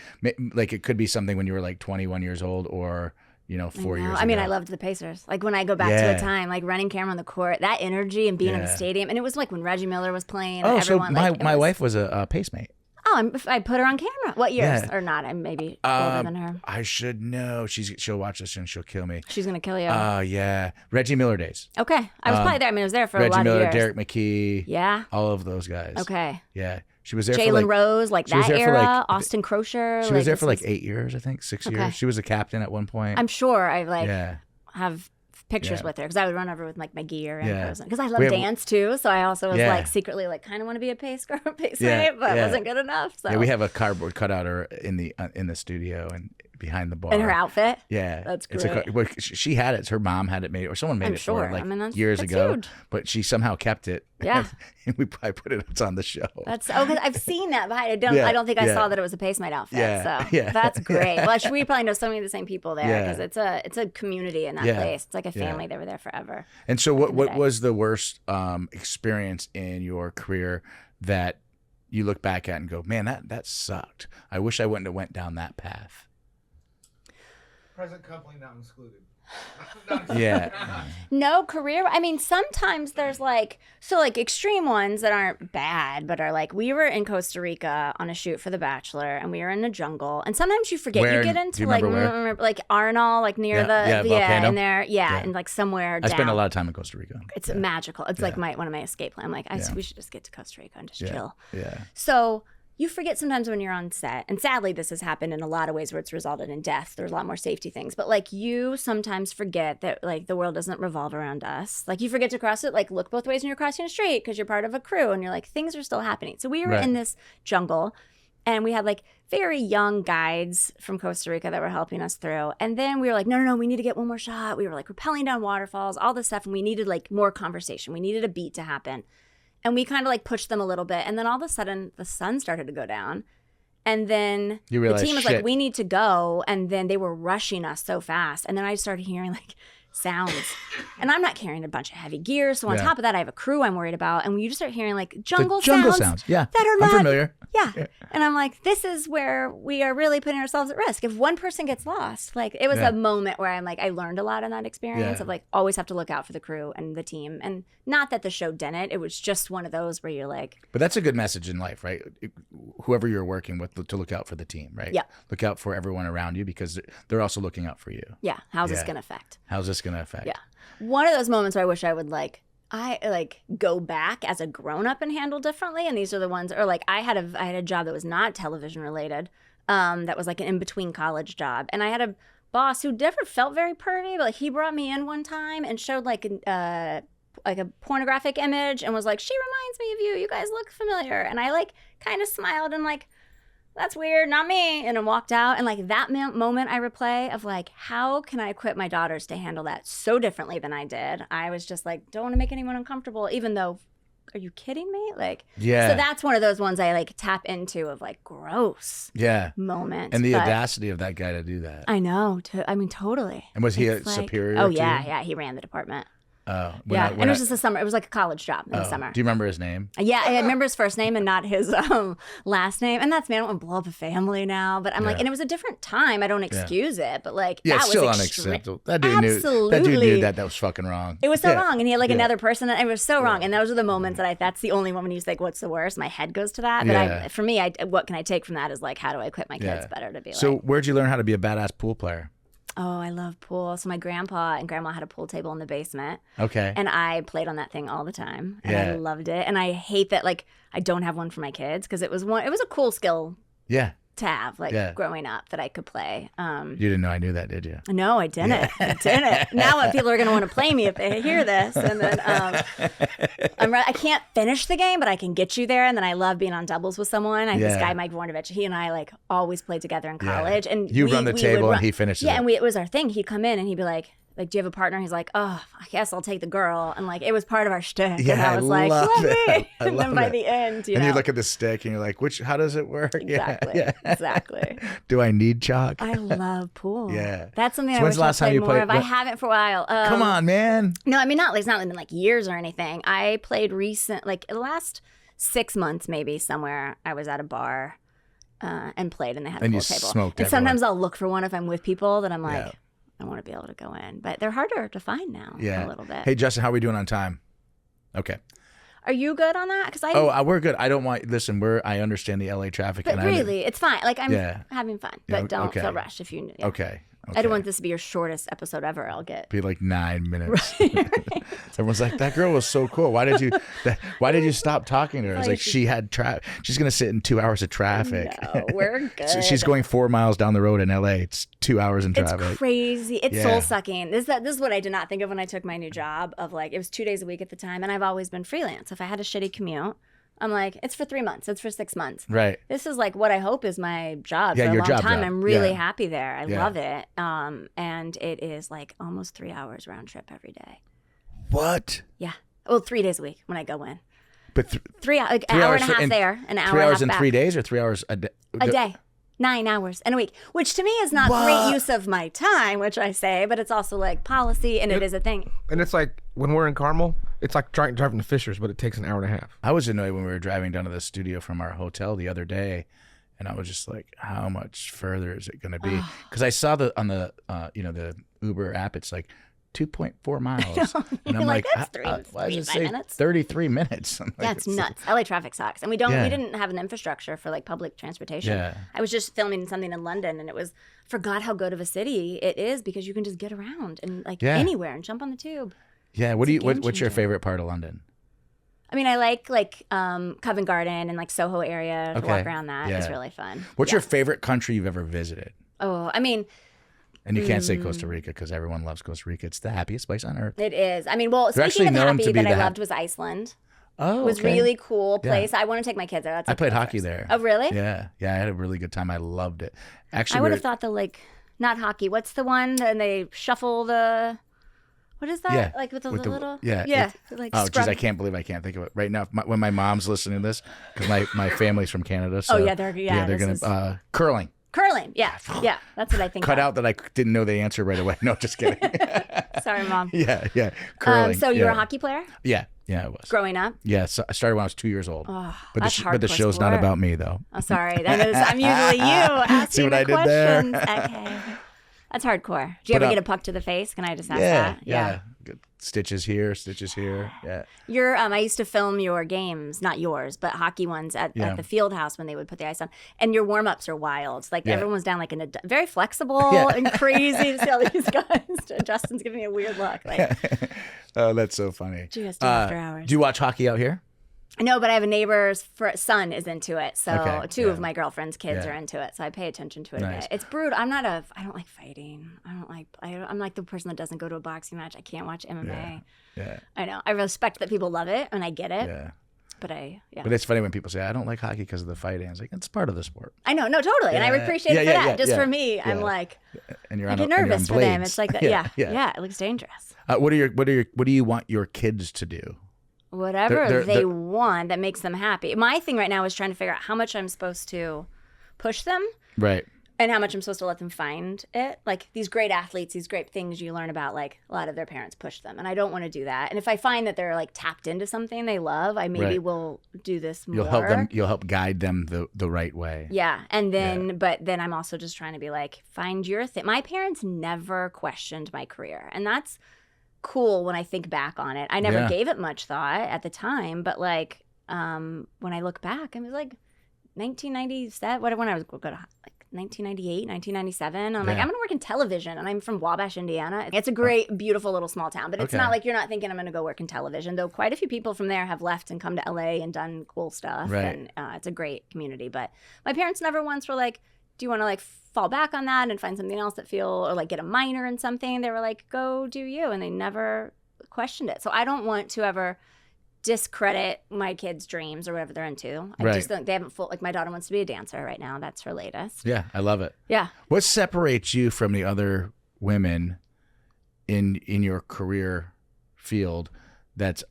Like it could be something when you were like 21 years old or 4 years ago. I mean, I loved the Pacers. Like when I go back to a time, like running camera on the court, that energy and being in the stadium. And it was like when Reggie Miller was playing. Oh, everyone, so my wife was a Pacemate. Oh, I put her on camera. What years or not? I'm maybe older than her. I should know. She'll watch this and she'll kill me. She's gonna kill you. Yeah. Reggie Miller days. Okay, I was probably there. I mean, I was there for Reggie a lot Miller, of years. Derek McKee. Yeah. All of those guys. Okay. Yeah. She was there. Jalen Rose, like that era. For Austin Crozier. She was there for like 8 years, I think, 6 years. She was a captain at one point. I'm sure I have pictures with her because I would run over with like my gear and person because I love dance too. So I also was like secretly like kind of want to be a pace girl, but wasn't good enough. So we have a cardboard cutout her in the studio and behind the bar. In her outfit? Yeah. That's great. She had it. Her mom had it made, or someone made for her like years ago. Huge. But she somehow kept it. Yeah. And I put it, it's on the show. That's I've seen that behind. I don't think I saw that it was a Pacemate outfit. So that's great. Well, we probably know so many of the same people there because it's a community in that place. It's like a family. They were there forever. And so what was the worst experience in your career that you look back at and go, man, that sucked. I wish I wouldn't have went down that path. Present company not excluded. No career. I mean, sometimes there's like extreme ones that aren't bad, but are like we were in Costa Rica on a shoot for The Bachelor, and we were in the jungle. And sometimes you forget you get into like Arnall, like near the volcano? in there, and like somewhere. I spent a lot of time in Costa Rica. It's magical. It's like one of my escape plans. I'm like, we should just get to Costa Rica and just chill. Yeah. So. You forget sometimes when you're on set, and sadly this has happened in a lot of ways where it's resulted in death. There's a lot more safety things, but like you sometimes forget that like the world doesn't revolve around us. Like you forget to cross it, like look both ways when you're crossing a street because you're part of a crew and you're like things are still happening. So we were in this jungle and we had like very young guides from Costa Rica that were helping us through. And then we were like, no, we need to get one more shot. We were like rappelling down waterfalls, all this stuff. And we needed like more conversation. We needed a beat to happen. And we kind of like pushed them a little bit. And then all of a sudden the sun started to go down. And then the team was like, we need to go. And then they were rushing us so fast. And then I started hearing like sounds. And I'm not carrying a bunch of heavy gear. So on top of that, I have a crew I'm worried about. And you just start hearing like jungle sounds. Yeah. That are not familiar. Yeah. And I'm like, this is where we are really putting ourselves at risk. If one person gets lost, like it was a moment where I'm like, I learned a lot in that experience of like always have to look out for the crew and the team. And not that the show didn't. It was just one of those where you're like. But that's a good message in life, right? Whoever you're working with, to look out for the team, right? Yeah. Look out for everyone around you because they're also looking out for you. Yeah. How's this going to affect? Yeah. One of those moments where I wish I would I go back as a grown up and handle differently. And these are the ones, or like I had a job that was not television related. That was like an in between college job. And I had a boss who never felt very pervy, but like he brought me in one time and showed like a pornographic image and was like, she reminds me of you. You guys look familiar. And I like kind of smiled and like, that's weird, not me. And I walked out. And like that moment I replay of like, how can I equip my daughters to handle that so differently than I did? I was just like, don't want to make anyone uncomfortable, even though, are you kidding me? Like, so that's one of those ones I like tap into of like gross moments. And the audacity of that guy to do that. I know. I mean, totally. And was he a superior? Oh, yeah. He ran the department. And it was just a summer. It was like a college job in the summer. Do you remember his name? Yeah, I remember his first name and not his last name. And that's me. I don't want to blow up a family now, but I'm like, and it was a different time. I don't excuse it, but like that was still unacceptable. That dude knew that was fucking wrong. It was so wrong, and he had like another person. And it was so wrong. And those are the moments that that's the only one when you think, what's the worst? My head goes to that. But for me, what can I take from that is like, how do I equip my kids better to be like. So where'd you learn how to be a badass pool player? Oh, I love pool. So my grandpa and grandma had a pool table in the basement. Okay. And I played on that thing all the time. And I loved it. And I hate that like I don't have one for my kids because it was a cool skill. Yeah. to have growing up that I could play. You didn't know I knew that, did you? No, I didn't. Yeah. I didn't. Now what people are going to want to play me if they hear this. And then I can't finish the game, but I can get you there. And then I love being on doubles with someone. This guy, Mike Vornovich, he and I always played together in college. And you run the table and he finishes it. Yeah, and it was our thing. He'd come in and he'd be like, do you have a partner? He's like, oh, I guess I'll take the girl. And it was part of our shtick. Yeah, and I was like, let me. And then by the end, you look at the stick and you're like, how does it work? Exactly. Yeah. Exactly. Do I need chalk? I love pool. Yeah. That's something I wish I played more of. I haven't for a while. Come on, man. No, I mean, it's not been years or anything. I played the last 6 months maybe somewhere. I was at a bar and played and they had a pool table. Smoked and sometimes I'll look for one if I'm with people that I'm like, I want to be able to go in. But they're harder to find now a little bit. Hey, Justin, how are we doing on time? Okay. Are you good on that? We're good. I don't want, listen, I understand the LA traffic. But really, it's fine. I'm having fun. But don't feel rushed if you. Yeah. Okay. I don't want this to be your shortest episode ever. I'll get be 9 minutes. Right. Everyone's like, that girl was so cool. Why did you stop talking to her? It's she had she's gonna sit in 2 hours of traffic. No, we're good. So she's going 4 miles down the road in LA. It's 2 hours in traffic. It's crazy. It's soul sucking. This is what I did not think of when I took my new job. Of it was 2 days a week at the time, and I've always been freelance. If I had a shitty commute, I'm like, it's for 3 months. It's for 6 months. Right. This is what I hope is my job for a long time. I'm really happy there. I love it. And it is almost 3 hours round trip every day. What? Yeah. Well, 3 days a week when I go in. But 3 hours, an hour and a half there, an hour 3 hours and a half in 3 days, or 3 hours a day? A day. 9 hours in a week, which to me is not great use of my time, which I say, but it's also policy, and it is a thing. And it's when we're in Carmel, it's like driving to Fishers, but it takes an hour and a half. I was annoyed when we were driving down to the studio from our hotel the other day, and I was just like, how much further is it going to be? Because I saw on the the Uber app, it's 2.4 miles. And I'm like, why does it say 33 minutes? It's nuts. LA traffic sucks. And we didn't have an infrastructure for public transportation. Yeah. I was just filming something in London and forgot how good of a city it is because you can just get around and anywhere and jump on the tube. Yeah. What's your favorite part of London? I mean, I like Covent Garden and Soho area to walk around that. It's really fun. What's your favorite country you've ever visited? Oh, I mean, and you can't say Costa Rica because everyone loves Costa Rica. It's the happiest place on earth. It is. I mean, speaking of happy, that I loved was Iceland. Oh, it was really cool place. I want to take my kids there. I played hockey there. Oh, really? Yeah. I had a really good time. I loved it. Actually, I would have thought not hockey. What's the one and they shuffle the? What is that? Yeah. With the little. Yeah. Oh, geez, I can't believe I can't think of it right now. When my mom's listening to this, because my family's from Canada. So, they're gonna curling. Curling, yeah, that's what I think. Cut out that I didn't know the answer right away. No, just kidding. Sorry, Mom. Yeah, curling. So you were a hockey player? Yeah, I was. Growing up? Yeah, so I started when I was 2 years old. Oh, but the show's not about me, though. Oh, sorry. I'm usually you asking See what I did questions. there? Okay. That's hardcore. Do you ever get a puck to the face? Can I just ask that? Yeah. Good. Stitches here. Yeah. I used to film your games, not yours, but hockey ones at the field house when they would put the ice on. And your warm-ups are wild. Everyone was down in a very flexible and crazy to see all these guys. Justin's giving me a weird look. Oh, that's so funny. Do you guys do after hours? Do you watch hockey out here? No, but I have a neighbor's son is into it. So two of my girlfriend's kids are into it. So I pay attention to it a bit. It's brutal. I don't like fighting. I'm like the person that doesn't go to a boxing match. I can't watch MMA. Yeah. I know. I respect that people love it and I get it. Yeah. But But it's funny when people say, I don't like hockey because of the fighting. It's it's part of the sport. I know. No, totally. And I appreciate it for that. Just for me, I'm and you're I get nervous for them. It's that. Yeah. It looks dangerous. What do you want your kids to do? Whatever they want that makes them happy. My thing right now is trying to figure out how much I'm supposed to push them. Right. And how much I'm supposed to let them find it. These great athletes, these great things you learn about, a lot of their parents push them. And I don't want to do that. And if I find that they're tapped into something they love, I maybe will do this more. You'll help guide them the right way. Yeah. And then, but then I'm also just trying to be find your thing. My parents never questioned my career. And that's cool when I think back on it. I never gave it much thought at the time, but when I look back, I was 1997, when I was going to 1998, 1997. I'm like, I'm going to work in television. And I'm from Wabash, Indiana. It's a great, beautiful little small town. But it's not like you're not thinking I'm going to go work in television. Though quite a few people from there have left and come to LA and done cool stuff. Right. And it's a great community. But my parents never once were like, do you want to like fall back on that and find something else that or like get a minor in something? They were like, go do you. And they never questioned it. So I don't want to ever discredit my kids' dreams or whatever they're into. I just don't, they haven't like my daughter wants to be a dancer right now. That's her latest. Yeah, I love it. Yeah. What separates you from the other women in your career field that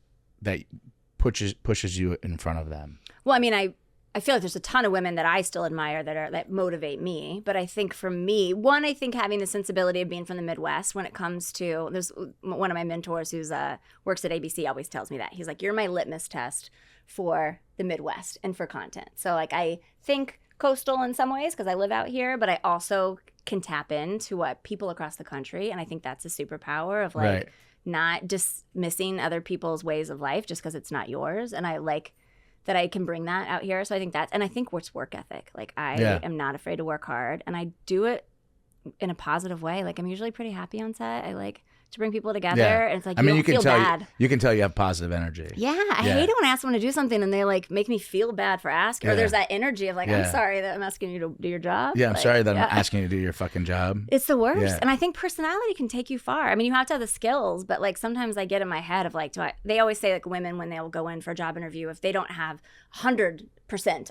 pushes you in front of them? Well, I mean, I feel like there's a ton of women that I still admire that motivate me. But I think for me, I think having the sensibility of being from the Midwest when it comes to, there's one of my mentors who's works at ABC always tells me that. He's like, you're my litmus test for the Midwest and for content. So like I think coastal in some ways because I live out here, but I also can tap into what people across the country. And I think that's a superpower of like not dismissing other people's ways of life just because it's not yours. And I like that I can bring that out here. So I think and I think it's work ethic. Like I am not afraid to work hard and I do it in a positive way. Like I'm usually pretty happy on set. I like to bring people together and it's like, you can feel bad. You can tell you have positive energy. Yeah. I hate it when I ask someone to do something and they like make me feel bad for asking or there's that energy of like, I'm sorry that I'm asking you to do your job. Yeah. I'm sorry that I'm asking you to do your fucking job. It's the worst. Yeah. And I think personality can take you far. I mean, you have to have the skills, but like sometimes I get in my head of like, they always say like women when they'll go in for a job interview, if they don't have 100%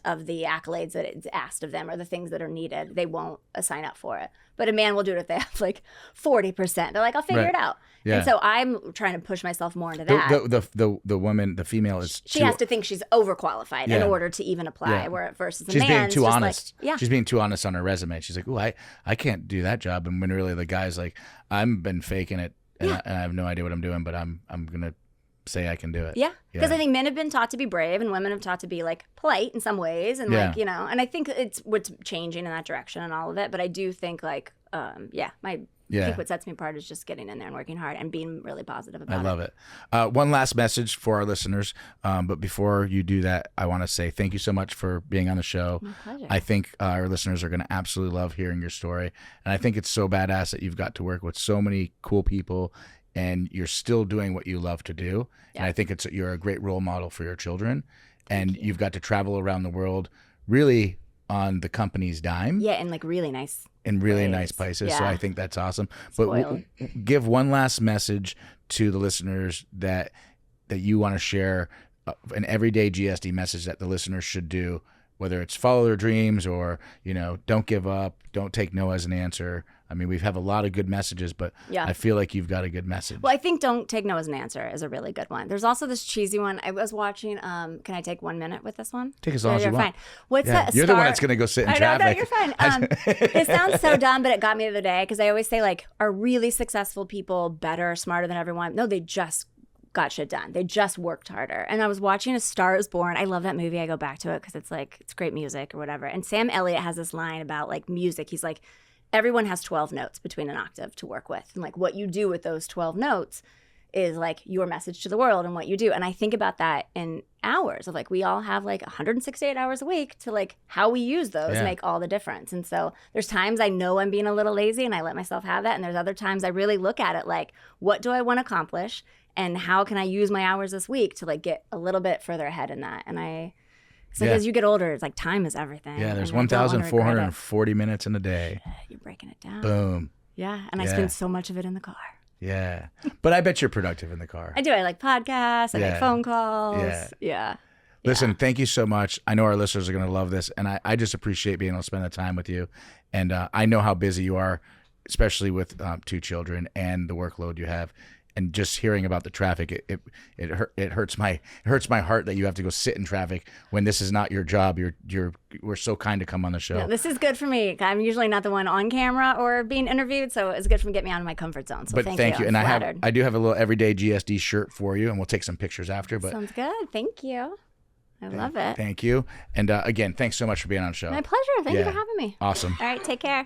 of the accolades that it's asked of them or the things that are needed, they won't sign up for it. But a man will do it if they have like 40%. They're like, I'll figure it out. Yeah. And so I'm trying to push myself more into that. The woman, the female is she has to think she's overqualified in order to even apply. Where versus she's a man, being too honest. Like, she's being too honest on her resume. She's like, "Oh, I can't do that job." And when really the guy's like, "I've been faking it, and I have no idea what I'm doing, but I'm gonna say I can do it." Yeah, because I think men have been taught to be brave, and women have taught to be like polite in some ways, and like and I think it's what's changing in that direction and all of it. But I do think like, I think what sets me apart is just getting in there and working hard and being really positive about it. I love it. One last message for our listeners. But before you do that, I want to say thank you so much for being on the show. My pleasure. I think our listeners are going to absolutely love hearing your story. And I think it's so badass that you've got to work with so many cool people and you're still doing what you love to do. Yeah. And I think you're a great role model for your children. And you've got to travel around the world really on the company's dime. Yeah, and like really nice. In really nice places. Yeah. So I think that's awesome. But give one last message to the listeners that you want to share, an everyday GSD message that the listeners should do, whether it's follow their dreams or, don't give up, don't take no as an answer. I mean, we have a lot of good messages, but I feel like you've got a good message. Well, I think don't take no as an answer is a really good one. There's also this cheesy one. I was watching, can I take 1 minute with this one? Take as long as you want. Fine. What's that? You're the one that's going to go sit in traffic. No, you're fine. It sounds so dumb, but it got me the other day because I always say like, are really successful people better, smarter than everyone? No, they just got shit done. They just worked harder. And I was watching A Star Is Born. I love that movie. I go back to it because it's like, it's great music or whatever. And Sam Elliott has this line about like music. He's like, everyone has 12 notes between an octave to work with. And like what you do with those 12 notes is like your message to the world and what you do. And I think about that in hours of like, we all have like 168 hours a week to like how we use those make all the difference. And so there's times I know I'm being a little lazy and I let myself have that. And there's other times I really look at it like, what do I want to accomplish? And how can I use my hours this week to like get a little bit further ahead in that? And it's like as you get older, it's like time is everything. Yeah, there's 1,440 minutes in a day. You're breaking it down. Boom. Yeah, and I spend so much of it in the car. Yeah, but I bet you're productive in the car. I do. I like podcasts. I make phone calls. Yeah. Listen, thank you so much. I know our listeners are going to love this, and I just appreciate being able to spend the time with you. And I know how busy you are, especially with 2 children and the workload you have. And just hearing about the traffic, it hurts my heart that you have to go sit in traffic when this is not your job. We're so kind to come on the show. Yeah, this is good for me. I'm usually not the one on camera or being interviewed, so it's good for me to get me out of my comfort zone. So thank you. And I do have a little everyday GSD shirt for you, and we'll take some pictures after. But sounds good. Thank you. I love it. Thank you. And again, thanks so much for being on the show. My pleasure. Thank you for having me. Awesome. All right, take care.